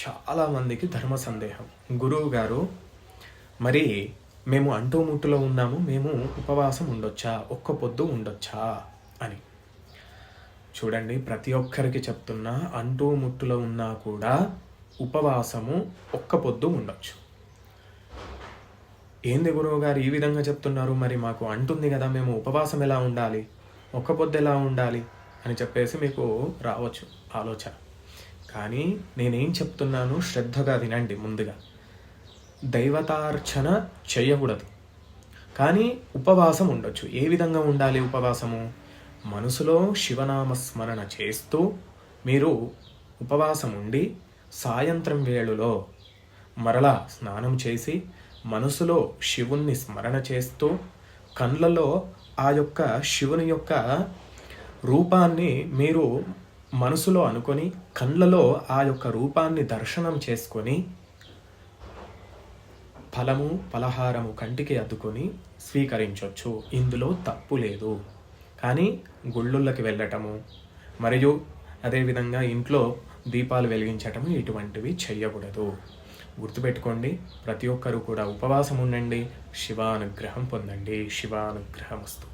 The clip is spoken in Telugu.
చాలామందికి ధర్మ సందేహం. గురువు గారు, మరి మేము అంటూ ముట్టులో ఉన్నాము, మేము ఉపవాసం ఉండొచ్చా, ఒక్క పొద్దు ఉండొచ్చా అని. చూడండి, ప్రతి ఒక్కరికి చెప్తున్నా, అంటూ ముట్టులో ఉన్నా కూడా ఉపవాసము ఒక్క పొద్దు ఉండొచ్చు. ఏంది గురువు గారు ఈ విధంగా చెప్తున్నారు, మరి మాకు అంటుంది కదా, మేము ఉపవాసం ఎలా ఉండాలి, ఒక్క పొద్దు ఎలా ఉండాలి అని చెప్పేసి మీకు రావచ్చు ఆలోచన. కానీ నేనేం చెప్తున్నాను శ్రద్ధగా వినండి. ముందుగా దైవతార్చన చేయకూడదు, కానీ ఉపవాసం ఉండొచ్చు. ఏ విధంగా ఉండాలి ఉపవాసము? మనసులో శివనామస్మరణ చేస్తూ మీరు ఉపవాసం ఉండి సాయంత్రం వేళలో మరలా స్నానం చేసి మనసులో శివుణ్ణి స్మరణ చేస్తూ కళ్ళలో ఆ యొక్క శివుని యొక్క రూపాన్ని మీరు మనసులో అనుకొని కళ్ళలో ఆ యొక్క రూపాన్ని దర్శనం చేసుకొని ఫలము ఫలహారము కంటికి అద్దుకొని స్వీకరించవచ్చు. ఇందులో తప్పు లేదు. కానీ గుళ్ళుళ్ళకి వెళ్ళటము మరియు అదేవిధంగా ఇంట్లో దీపాలు వెలిగించటము ఇటువంటివి చెయ్యకూడదు. గుర్తుపెట్టుకోండి, ప్రతి ఒక్కరూ కూడా ఉపవాసం ఉండండి, శివానుగ్రహం పొందండి. శివానుగ్రహమస్తు.